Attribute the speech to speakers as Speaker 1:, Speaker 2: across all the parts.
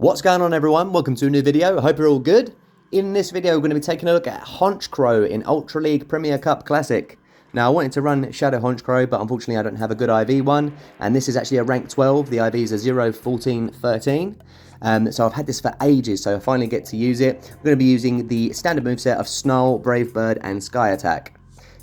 Speaker 1: What's going on, everyone? Welcome to a new video. I hope you're all good. In this video, we're going to be taking a look at HONCHKROW in Ultra League Premier Cup Classic. Now, I wanted to run Shadow HONCHKROW, but unfortunately I don't have a good IV one, and this is actually a rank 12. The IVs are 0, 14, 13. So I've had this for ages, so I finally get to use it. We're going to be using the standard moveset of Snarl, Brave Bird, and Sky Attack.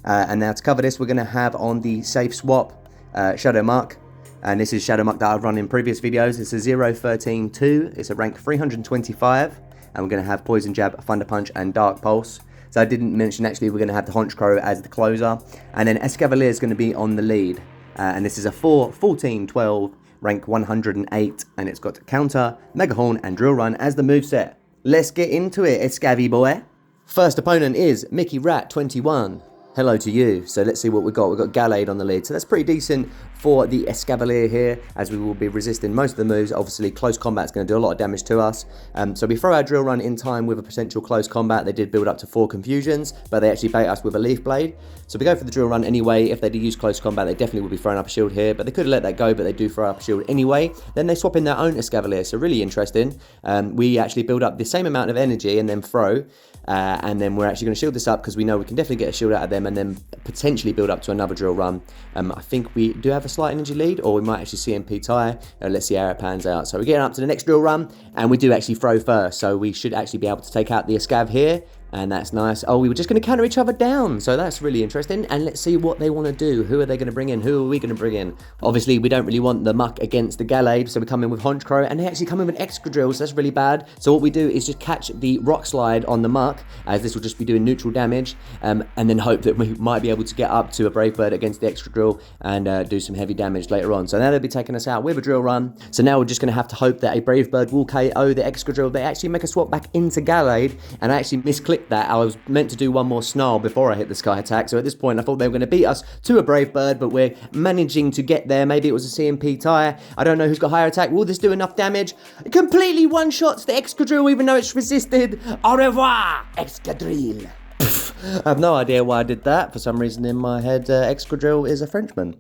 Speaker 1: And now to cover this, we're going to have on the safe swap Shadow Muk. And this is Shadow Muk that I've run in previous videos. It's a 0, 13, 2. It's a rank 325. And we're going to have Poison Jab, Thunder Punch, and Dark Pulse. So I didn't mention, actually, we're going to have the HONCHKROW as the closer. And then Escavalier is going to be on the lead. And this is a 4, 14, 12, rank 108. And it's got Counter, Mega Horn, and Drill Run as the moveset. Let's get into it, Escavyboy. First opponent is Mickey Rat 21. Hello to you. So let's see what we've got. We've got Gallade on the lead. So that's pretty decent for the Escavalier here, as we will be resisting most of the moves. Obviously, close combat is going to do a lot of damage to us. So we throw our Drill Run in time with a potential close combat. They did build up to 4 confusions, but they actually bait us with a Leaf Blade. So we go for the Drill Run anyway. If they did use close combat, they definitely would be throwing up a shield here, but they could have let that go, but they do throw up a shield anyway. Then they swap in their own Escavalier, so really interesting. We actually build up the same amount of energy and then throw. And then we're actually going to shield this up because we know we can definitely get a shield out of them and then potentially build up to another Drill Run. I think we do have a slight energy lead, or we might actually CMP tie. Let's see how it pans out. So we're getting up to the next Drill Run, and we do actually throw first, so we should actually be able to take out the Escav here. And that's nice. Oh, we were just going to counter each other down. So that's really interesting. And let's see what they want to do. Who are they going to bring in? Who are we going to bring in? Obviously, we don't really want the Muk against the Gallade. So we come in with HONCHKROW. And they actually come in with Excadrill. So that's really bad. So what we do is just catch the Rock Slide on the Muk, as this will just be doing neutral damage. And then hope that we might be able to get up to a Brave Bird against the Excadrill and do some heavy damage later on. So now they'll be taking us out with a Drill Run. So now we're just going to have to hope that a Brave Bird will KO the Excadrill. They actually make a swap back into Gallade. And I actually misclicked that. I was meant to do one more Snarl before I hit the Sky Attack, so at this point I thought they were going to beat us to a Brave Bird, but we're managing to get there. Maybe it was a CMP tie. I don't know who's got higher attack. Will this do enough damage? It completely one-shots the Excadrill even though it's resisted. Au revoir, Excadrill. I have no idea why I did that. For some reason in my head, Excadrill is a Frenchman.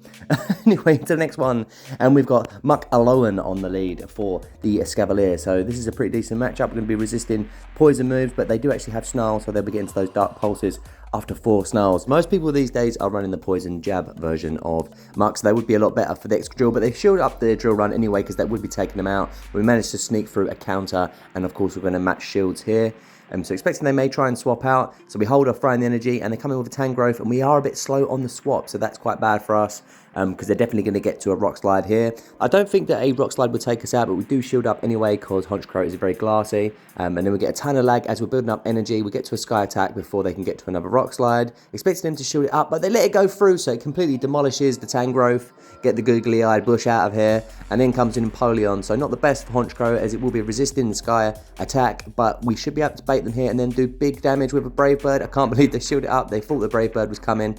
Speaker 1: Anyway, to the next one. And we've got Muk Alone on the lead for the Escavalier. So this is a pretty decent matchup. We're going to be resisting poison moves, but they do actually have Snarl, so they'll be getting to those Dark Pulses after 4 Snarls. Most people these days are running the Poison Jab version of Muk, so they would be a lot better for the Excadrill, but they shield up the Drill Run anyway, because that would be taking them out. We managed to sneak through a counter, and of course we're going to match shields here. So expecting they may try and swap out, so we hold off throwing the energy, and they come in with a Tangrowth, and we are a bit slow on the swap, so that's quite bad for us, because they're definitely going to get to a Rock Slide here. I don't think that a Rock Slide would take us out, but we do shield up anyway, because HONCHKROW is very glassy, and then we get a ton of lag as we're building up energy. We get to a Sky Attack before they can get to another Rock Slide, expecting them to shield it up, but they let it go through, so it completely demolishes the Tangrowth, get the googly-eyed bush out of here, and then comes in Empoleon, so not the best for HONCHKROW, as it will be resisting the Sky Attack, but we should be able to bait them here and then do big damage with a Brave Bird. I can't believe they shielded it up. They thought the Brave Bird was coming.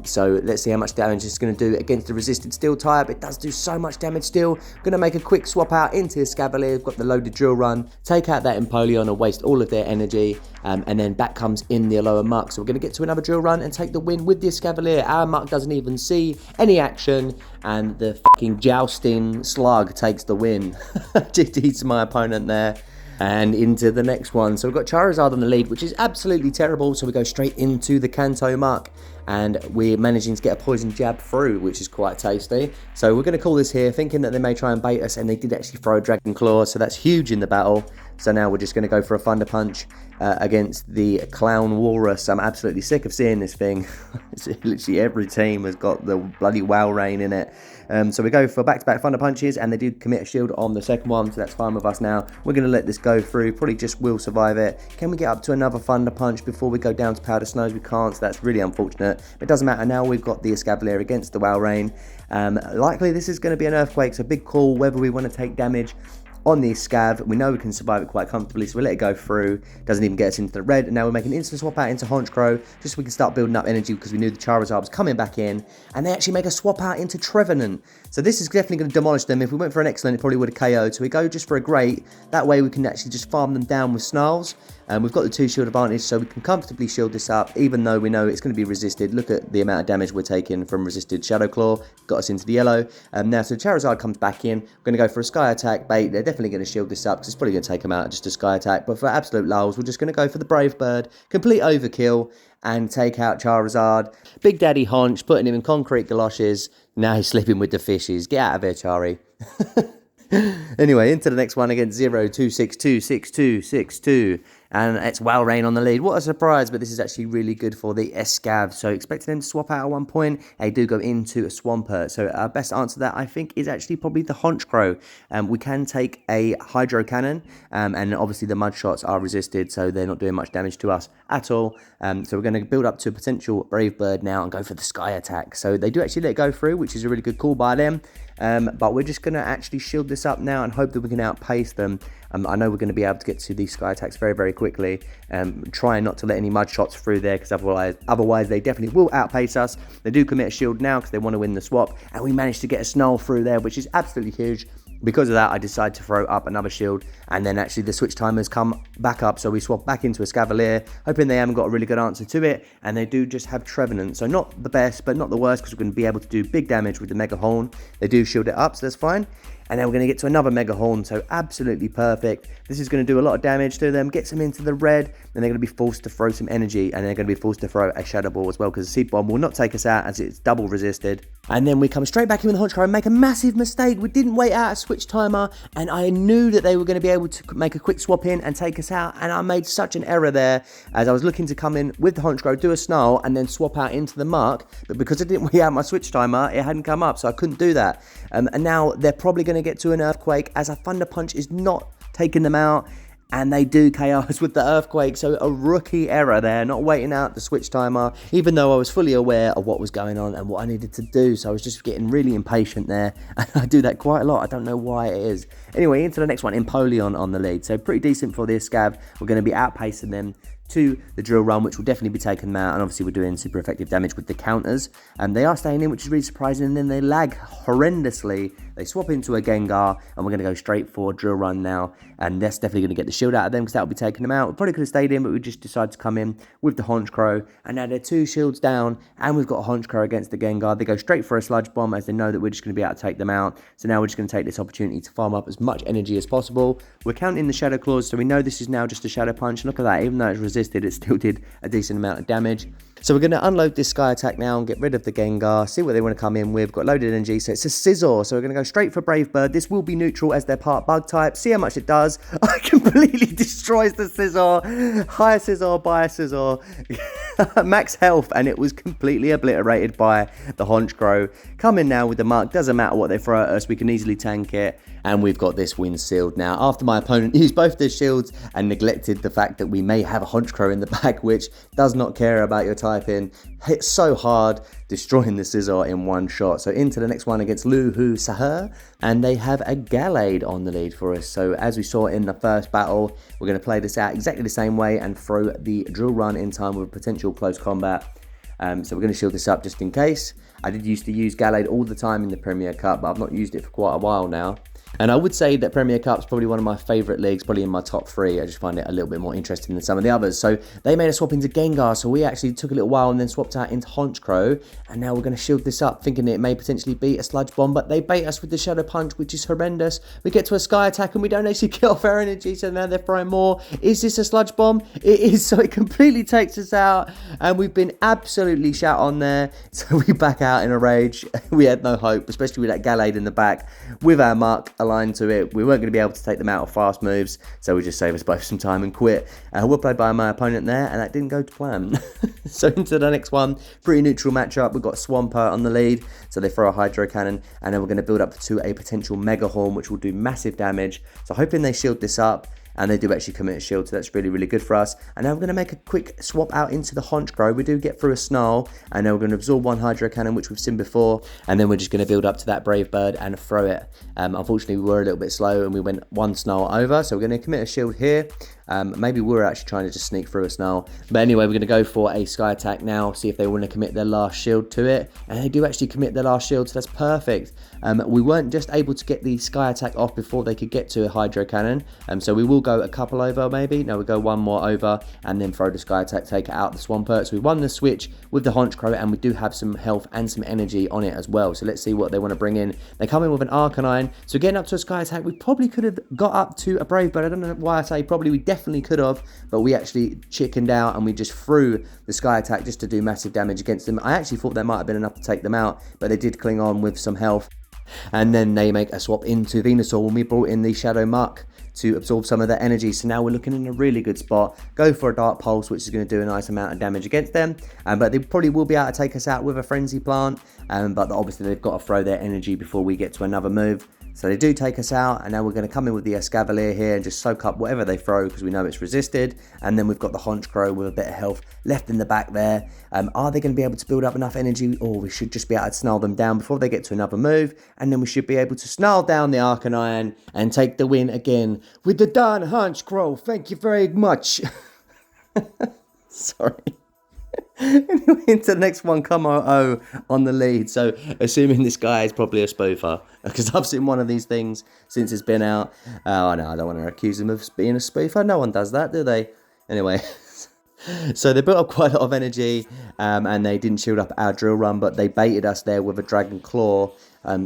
Speaker 1: So let's see how much damage it's going to do against the resisted Steel type. It does do so much damage still. Going to make a quick swap out into Escavalier. We've got the loaded Drill Run. Take out that Empoleon and waste all of their energy. And then back comes in the Alola Muk. So we're going to get to another Drill Run and take the win with the Escavalier. Our Muk doesn't even see any action. And the fucking jousting slug takes the win. GG's to my opponent there. And into the next one. So we've got Charizard on the lead, which is absolutely terrible. So we go straight into the Kanto Muk. And we're managing to get a Poison Jab through, which is quite tasty. So we're going to call this here, thinking that they may try and bait us, and they did actually throw a Dragon Claw, so that's huge in the battle. So now we're just going to go for a Thunder Punch against the Clown Walrus. I'm absolutely sick of seeing this thing. Literally every team has got the bloody Wow Rain in it. So we go for back-to-back Thunder Punches, and they do commit a shield on the second one, so that's fine with us now. We're going to let this go through, probably just will survive it. Can we get up to another Thunder Punch before we go down to Powder Snows? We can't, so that's really unfortunate. But it doesn't matter, now we've got the Escavalier against the Wow Rain. Likely this is going to be an Earthquake, so big call whether we want to take damage on the Scav. We know we can survive it quite comfortably, so we let it go through. Doesn't even get us into the red, and now we're making an instant swap out into HONCHKROW, just so we can start building up energy, because we knew the Charizard was coming back in, and they actually make a swap out into Trevenant. So this is definitely going to demolish them. If we went for an excellent, it probably would have KO'd, so we go just for a great. That way we can actually just farm them down with Snarls. We've got the 2 shield advantage, so we can comfortably shield this up, even though we know it's going to be resisted. Look at the amount of damage we're taking from resisted Shadow Claw. Got us into the yellow. Now, so Charizard comes back in. We're going to go for a Sky Attack bait. They're definitely going to shield this up, because it's probably going to take them out just a Sky Attack. But for absolute lulls, we're just going to go for the Brave Bird. Complete overkill and take out Charizard. Big Daddy Honch, putting him in concrete galoshes. Now he's sleeping with the fishes. Get out of here, Chari. Anyway, into the next one against 0-2-6-2-6-2-6-2. And it's Walrein on the lead. What a surprise, but this is actually really good for the Escav. So expecting them to swap out at one point. They do go into a Swampert. So our best answer to that, I think, is actually probably the Honchkrow. We can take a Hydro Cannon, and obviously the Mud Shots are resisted, so they're not doing much damage to us at all. So we're going to build up to a potential Brave Bird now and go for the Sky Attack. So they do actually let it go through, which is a really good call by them. But we're just going to actually shield this up now and hope that we can outpace them. I know we're going to be able to get to these Sky Attacks very, very quickly. Trying not to let any Mud Shots through there, because otherwise they definitely will outpace us. They do commit a shield now because they want to win the swap. And we managed to get a Snarl through there, which is absolutely huge. Because of that, I decided to throw up another shield, and then actually the switch timers come back up, so we swap back into a Escavalier, hoping they haven't got a really good answer to it, and they do just have Trevenant, so not the best, but not the worst, because we're going to be able to do big damage with the Mega Horn. They do shield it up, so that's fine. And then we're going to get to another Mega Horn, so absolutely perfect. This is going to do a lot of damage to them, gets them into the red, and they're going to be forced to throw some energy, and they're going to be forced to throw a Shadow Ball as well, because the Seed Bomb will not take us out, as it's double resisted. And then we come straight back in with the Honchkrow and make a massive mistake. We didn't wait out a switch timer, and I knew that they were going to be able to make a quick swap in and take us out, and I made such an error there, as I was looking to come in with the Honchkrow, do a Snarl, and then swap out into the Mark, but because I didn't wait out my switch timer, it hadn't come up, so I couldn't do that. And now they're probably going to get to an Earthquake, as a Thunder Punch is not taking them out, and they do KO us with the Earthquake. So a rookie error there, not waiting out the switch timer, even though I was fully aware of what was going on and what I needed to do. So I was just getting really impatient there, and I do that quite a lot. I don't know why it is. Anyway, into the next one, Empoleon on the lead. So pretty decent for this Scav. We're going to be outpacing them to the Drill Run, which will definitely be taking them out, and obviously we're doing super effective damage with the counters. They are staying in, which is really surprising, and then they lag horrendously. They swap into a Gengar, and we're going to go straight for Drill Run now, and that's definitely going to get the shield out of them, because that will be taking them out. We probably could have stayed in, but we just decided to come in with the Honchkrow, and now they're 2 shields down, and we've got a Honchkrow against the Gengar. They go straight for a Sludge Bomb, as they know that we're just going to be able to take them out. So now we're just going to take this opportunity to farm up as much energy as possible. We're counting the Shadow Claws, so we know this is now just a Shadow Punch. Look at that, even though it's resisted, it still did a decent amount of damage. So we're going to unload this Sky Attack now and get rid of the Gengar, see what they want to come in with. Got loaded energy, so it's a Scizor, so we're going to go straight for Brave Bird. This will be neutral as they're part Bug type. See how much it does. I completely destroys the Scizor. Higher Scizor, by a Scizor. Max health, and it was completely obliterated by the Honchkrow. Come in now with the Mark. Doesn't matter what they throw at us, we can easily tank it. And we've got this win sealed now. After my opponent used both their shields and neglected the fact that we may have a Honchkrow in the back, which does not care about your typing. Hit so hard, destroying the Scizor in one shot. So into the next one against Luhu Sahur. And they have a Gallade on the lead for us. So as we saw in the first battle, we're going to play this out exactly the same way and throw the Drill Run in time with potential close combat. So we're going to shield this up just in case. I did used to use Gallade all the time in the Premier Cup, but I've not used it for quite a while now. And I would say that Premier Cup is probably one of my favourite leagues, probably in my top 3. I just find it a little bit more interesting than some of the others. So they made a swap into Gengar, so we actually took a little while and then swapped out into Honchkrow. And now we're going to shield this up, thinking it may potentially be a Sludge Bomb, but they bait us with the Shadow Punch, which is horrendous. We get to a Sky Attack and we don't actually get off our energy, so now they're throwing more. Is this a Sludge Bomb? It is, so it completely takes us out, and we've been absolutely shat on there. So we back out in a rage. We had no hope, especially with that Gallade in the back with our Mark aligned to it. We weren't going to be able to take them out with fast moves, so we just saved us both some time and quit. Well played by my opponent there, and that didn't go to plan. So into the next one, pretty neutral matchup. We've got Swampert on the lead, so they throw a Hydro Cannon, and then we're going to build up to a potential Mega Horn, which will do massive damage. So hoping they shield this up, and they do actually commit a shield, so that's really, really good for us. And now we're going to make a quick swap out into the Honchkrow. We do get through a Snarl, and then we're going to absorb one Hydro Cannon, which we've seen before, and then we're just going to build up to that Brave Bird and throw it. Unfortunately, we were a little bit slow, and we went one Snarl over, so we're going to commit a shield here. Maybe we're actually trying to just sneak through a Snarl. But anyway, we're going to go for a Sky Attack now, see if they want to commit their last shield to it. And they do actually commit their last shield, so that's perfect. We weren't just able to get the Sky Attack off before they could get to a Hydro Cannon. So we will go a couple over maybe. No, we'll go one more over and then throw the Sky Attack, take it out the Swampert. So we won the switch with the Honchkrow, and we do have some health and some energy on it as well. So let's see what they want to bring in. They come in with an Arcanine. So getting up to a Sky Attack, we probably could have got up to a Brave Bird. I don't know why I say probably, we definitely could have, but we actually chickened out and we just threw the Sky Attack just to do massive damage against them. I actually thought that might have been enough to take them out, but they did cling on with some health. And then they make a swap into Venusaur when we brought in the Shadow Muk to absorb some of their energy. So now we're looking in a really good spot. Go for a Dark Pulse, which is going to do a nice amount of damage against them. But they probably will be able to take us out with a Frenzy Plant. But obviously they've got to throw their energy before we get to another move. So they do take us out, and now we're going to come in with the Escavalier here and just soak up whatever they throw because we know it's resisted. And then we've got the Honchkrow with a bit of health left in the back there. Are they going to be able to build up enough energy? Or we should just be able to snarl them down before they get to another move. And then we should be able to snarl down the Arcanine and take the win again with the Daddy HONCHKROW. Thank you very much. Sorry. Anyway, into the next one, come on the lead. So assuming this guy is probably a spoofer, because I've seen one of these things since it's been out. Oh no, I don't want to accuse him of being a spoofer. No one does that, do they? Anyway, so they built up quite a lot of energy, and they didn't shield up our drill run, but they baited us there with a Dragon Claw.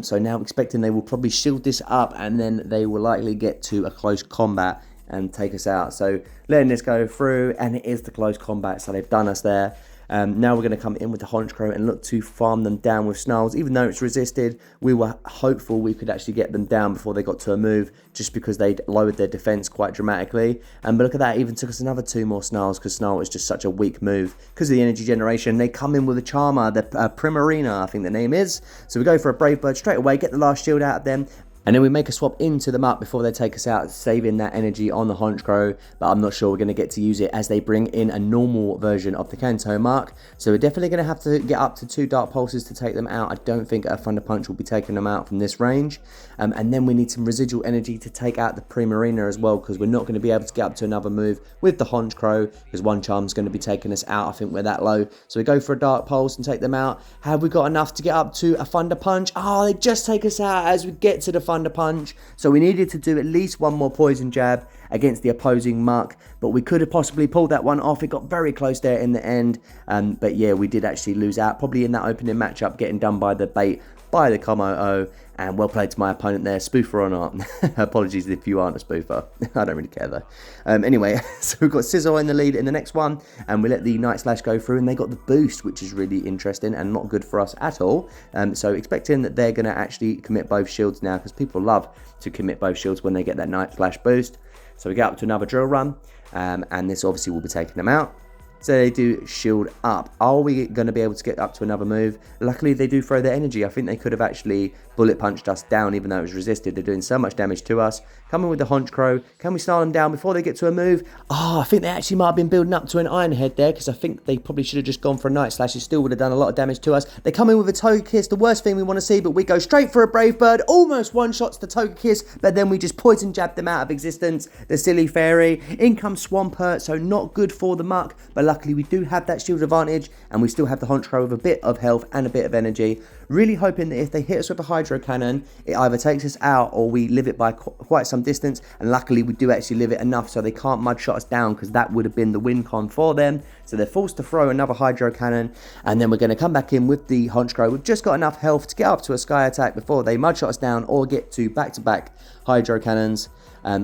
Speaker 1: So now I'm expecting they will probably shield this up, and then they will likely get to a close combat and take us out. So letting this go through, and it is the close combat, so they've done us there. Now we're going to come in with the Honchkrow and look to farm them down with Snarls. Even though it's resisted, we were hopeful we could actually get them down before they got to a move, just because they'd lowered their defense quite dramatically. But look at that, it even took us another 2 more Snarls, because Snarl is just such a weak move because of the energy generation. They come in with a Charmer, the Primarina, I think the name is. So we go for a Brave Bird straight away, get the last shield out of them. And then we make a swap into the Muk before they take us out, saving that energy on the Honchkrow. But I'm not sure we're going to get to use it as they bring in a normal version of the Kanto Muk. So we're definitely going to have to get up to 2 Dark Pulses to take them out. I don't think a Thunder Punch will be taking them out from this range. And then we need some residual energy to take out the Primarina as well, because we're not going to be able to get up to another move with the Honchkrow, because one Charm's going to be taking us out. I think we're that low. So we go for a Dark Pulse and take them out. Have we got enough to get up to a Thunder Punch? Oh, they just take us out as we get to the Thunder Punch. So we needed to do at least one more Poison Jab against the opposing Muk, but we could have possibly pulled that one off. It got very close there in the end, but yeah, we did actually lose out, probably in that opening matchup, getting done by the bait by the Komo-O. And well played to my opponent there, spoofer or not. Apologies if you aren't a spoofer. I don't really care though. Anyway, so we've got Sizzle in the lead in the next one, and we let the Night Slash go through, and they got the boost, which is really interesting and not good for us at all. So expecting that they're going to actually commit both shields now, because people love to commit both shields when they get that Night Slash boost. So we get up to another drill run, and this obviously will be taking them out. So they do shield up. Are we going to be able to get up to another move? Luckily, they do throw their energy. I think they could have actually bullet punched us down, even though it was resisted. They're doing so much damage to us. Coming with the Honchkrow. Can we snarl them down before they get to a move? Oh, I think they actually might have been building up to an Iron Head there, because I think they probably should have just gone for a Night Slash. It still would have done a lot of damage to us. They come in with a Togekiss, the worst thing we want to see, but we go straight for a Brave Bird. Almost one-shots the Togekiss, but then we just Poison Jab them out of existence. The silly fairy. In comes Swampert, so not good for the Muk, but luckily we do have that shield advantage, and we still have the Honchkrow with a bit of health and a bit of energy. Really hoping that if they hit us with a Hydro Cannon, it either takes us out or we live it by quite some distance, and luckily we do actually live it enough so they can't mud shot us down, because that would have been the win con for them. So they're forced to throw another Hydro Cannon, and then we're going to come back in with the Honchkrow. We've just got enough health to get up to a Sky Attack before they mud shot us down or get to back-to-back Hydro Cannons.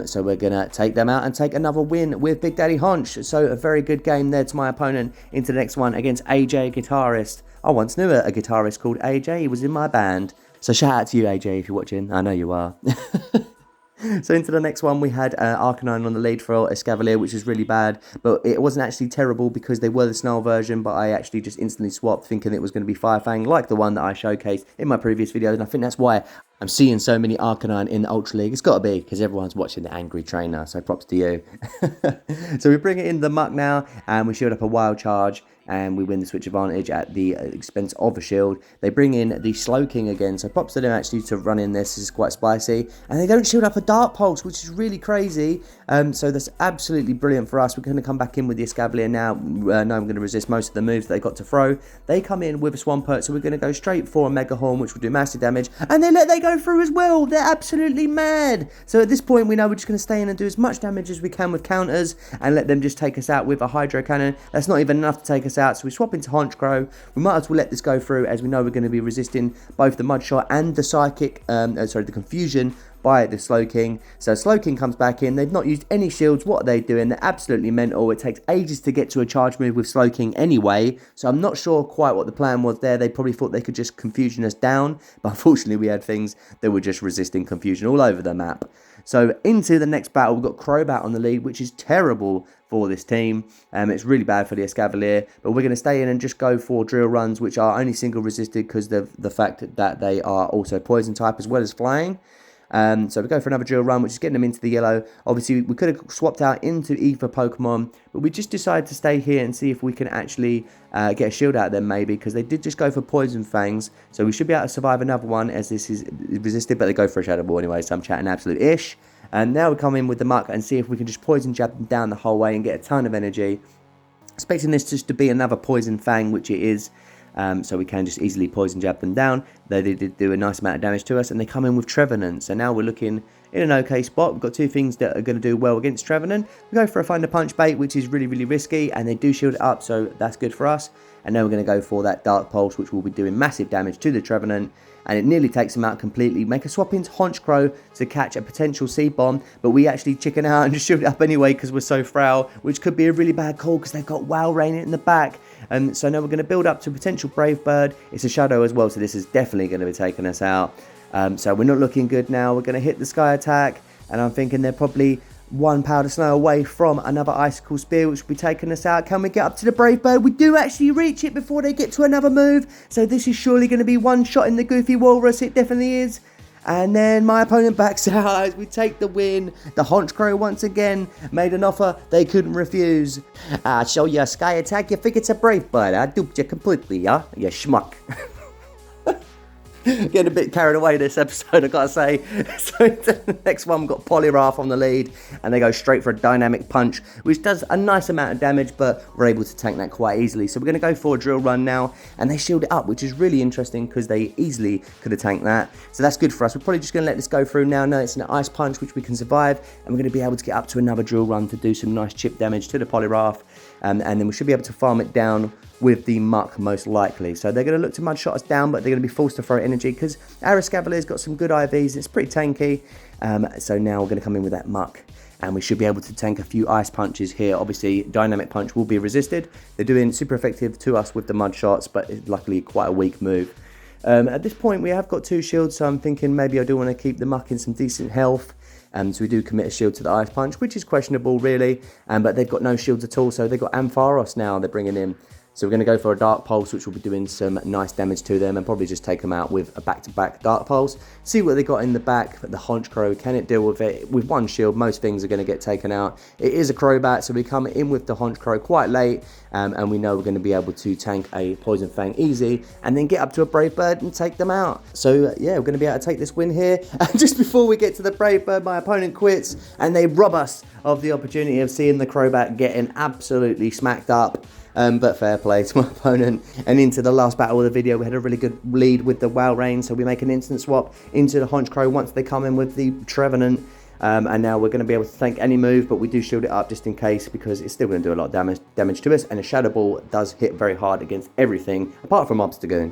Speaker 1: So we're going to take them out and take another win with Big Daddy Honch. So a very good game there to my opponent into the next one against AJ, guitarist. I once knew a guitarist called AJ. He was in my band. So shout out to you, AJ, if you're watching. I know you are. So into the next one, we had Arcanine on the lead for Escavalier, which is really bad. But it wasn't actually terrible because they were the Snarl version, but I actually just instantly swapped thinking it was going to be Firefang, like the one that I showcased in my previous video. And I think that's why I'm seeing so many Arcanine in the Ultra League. It's got to be because everyone's watching the Angry Trainer, so props to you. So we bring it in the Muk now, and we shield up a Wild Charge, and we win the switch advantage at the expense of a shield. They bring in the Slowking again, so props to them actually to run in this. This is quite spicy. And they don't shield up a Dark Pulse, which is really crazy. So that's absolutely brilliant for us. We're going to come back in with the Escavalier now. No, I'm going to resist most of the moves they got to throw. They come in with a Swampert, so we're going to go straight for a Mega Horn, which will do massive damage. And they go through as well. They're absolutely mad. So at this point, we know we're just going to stay in and do as much damage as we can with counters and let them just take us out with a Hydro Cannon. That's not even enough to take us out, so we swap into Honchkrow. We might as well let this go through, as we know we're going to be resisting both the Mud Shot and the Psychic, the Confusion by the Slowking. So Slowking comes back in. They've not used any shields. What are they doing? They're absolutely mental. It takes ages to get to a charge move with Slowking anyway, so I'm not sure quite what the plan was there. They probably thought they could just Confusion us down, but unfortunately we had things that were just resisting Confusion all over the map. So into the next battle, we've got Crobat on the lead, which is terrible for this team. It's really bad for the Escavalier, but we're going to stay in and just go for drill runs, which are only single resisted because of the fact that they are also poison type as well as flying. So we go for another drill run, which is getting them into the yellow. Obviously, we could have swapped out into Ether Pokemon, but we just decided to stay here and see if we can actually get a shield out of them, maybe, because they did just go for Poison Fangs. So we should be able to survive another one, as this is resisted, but they go for a Shadow Ball anyway, so I'm chatting absolute ish. And now we come in with the Muk and see if we can just Poison Jab them down the whole way and get a ton of energy. Expecting this just to be another Poison Fang, which it is. So we can just easily Poison Jab them down. They did do a nice amount of damage to us, and they come in with Trevenant. So now we're looking in an okay spot. We've got two things that are going to do well against Trevenant. We go for a Thunder Punch bait, which is really, really risky, and they do shield it up, so that's good for us. And now we're going to go for that Dark Pulse, which will be doing massive damage to the Trevenant, and it nearly takes him out completely. Make a swap into Honchkrow to catch a potential Seed Bomb, but we actually chicken out and just shield it up anyway because we're so frail, which could be a really bad call because they've got Wow Rain in the back. So now we're going to build up to potential Brave Bird. It's a Shadow as well, so this is definitely going to be taking us out. So we're not looking good now. We're going to hit the Sky Attack, and I'm thinking they're probably one Powder Snow away from another Icicle Spear, which will be taking us out. Can we get up to the Brave Bird? We do actually reach it before they get to another move. So this is surely going to be one shot in the Goofy Walrus. It definitely is. And then my opponent backs out as we take the win. The Honchkrow once again made an offer they couldn't refuse. I'll show you a Sky Attack. You think it's a Brave Bird? I duped you completely, yeah? You schmuck. Getting a bit carried away this episode, I gotta say. So the next one, we've got Poliwrath on the lead, and they go straight for a Dynamic Punch, which does a nice amount of damage, but we're able to tank that quite easily. So we're gonna go for a Drill Run now, and they shield it up, which is really interesting because they easily could have tanked that. So that's good for us. We're probably just gonna let this go through now. No, it's an Ice Punch, which we can survive, and we're gonna be able to get up to another Drill Run to do some nice chip damage to the Poliwrath, and then we should be able to farm it down with the Muk most likely. So they're going to look to Mud Shot us down, but they're going to be forced to throw energy because our Escavalier's got some good IVs. It's pretty tanky. So now we're going to come in with that Muk, and we should be able to tank a few Ice Punches here. Obviously, Dynamic Punch will be resisted. They're doing super effective to us with the Mud Shots, but it's luckily quite a weak move. At this point, we have got two shields, so I'm thinking maybe I do want to keep the Muk in some decent health. So we do commit a shield to the Ice Punch, which is questionable, really. But they've got no shields at all, so they've got Ampharos now they're bringing in. So we're going to go for a Dark Pulse, which will be doing some nice damage to them, and probably just take them out with a back-to-back Dark Pulse. See what they got in the back. The Honchkrow, can it deal with it? With one shield, most things are going to get taken out. It is a Crobat, so we come in with the Honchkrow quite late, and we know we're going to be able to tank a Poison Fang easy, and then get up to a Brave Bird and take them out. So yeah, we're going to be able to take this win here. And just before we get to the Brave Bird, my opponent quits, and they rob us of the opportunity of seeing the Crobat getting absolutely smacked up. But fair play to my opponent. And into the last battle of the video, we had a really good lead with the Wow Rain, so we make an instant swap into the Honchkrow once they come in with the Trevenant. And now we're going to be able to tank any move, but we do shield it up just in case because it's still going to do a lot of damage to us. And a Shadow Ball does hit very hard against everything apart from Obstagoon.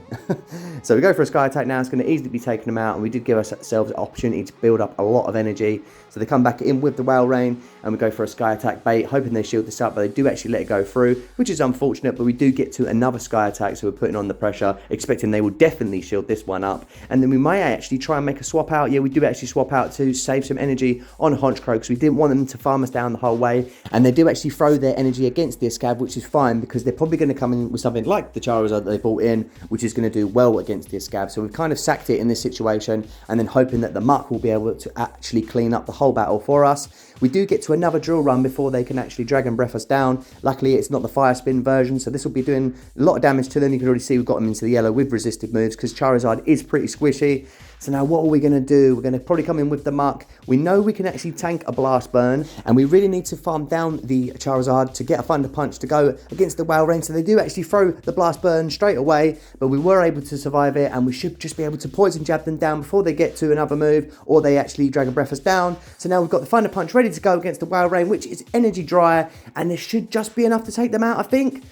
Speaker 1: So we go for a Sky Attack now. It's going to easily be taking them out, and we did give ourselves an opportunity to build up a lot of energy. So they come back in with the Wow Rain, and we go for a Sky Attack bait, hoping they shield this up, but they do actually let it go through, which is unfortunate, but we do get to another Sky Attack, so we're putting on the pressure, expecting they will definitely shield this one up. And then we may actually try and make a swap out. Yeah, we do actually swap out to save some energy energy on Honchkrow because we didn't want them to farm us down the whole way. And they do actually throw their energy against the Escav, which is fine because they're probably going to come in with something like the Charizard that they brought in, which is going to do well against the Escav. So we've kind of sacked it in this situation and then hoping that the Muk will be able to actually clean up the whole battle for us. We do get to another drill run before they can actually Dragon Breath us down. Luckily, it's not the Fire Spin version, so this will be doing a lot of damage to them. You can already see we've got them into the yellow with resisted moves because Charizard is pretty squishy. So now what are we going to do? We're going to probably come in with the Muk. We know we can actually tank a Blast Burn, and we really need to farm down the Charizard to get a Thunder Punch to go against the Wow Rain. So they do actually throw the Blast Burn straight away, but we were able to survive it, and we should just be able to Poison Jab them down before they get to another move, or they actually Dragon Breath us down. So now we've got the Thunder Punch ready to go against the Wow Rain, which is Energy Dry, and this should just be enough to take them out, I think.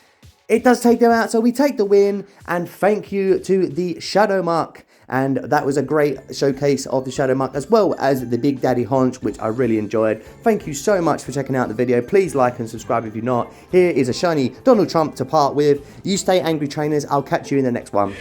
Speaker 1: It does take them out, so we take the win, and thank you to the Shadow Muk. And that was a great showcase of the Shadow Muk as well as the Big Daddy Honch, which I really enjoyed. Thank you so much for checking out the video. Please like and subscribe if you're not. Here is a shiny Donald Trump to part with. You stay angry, trainers. I'll catch you in the next one.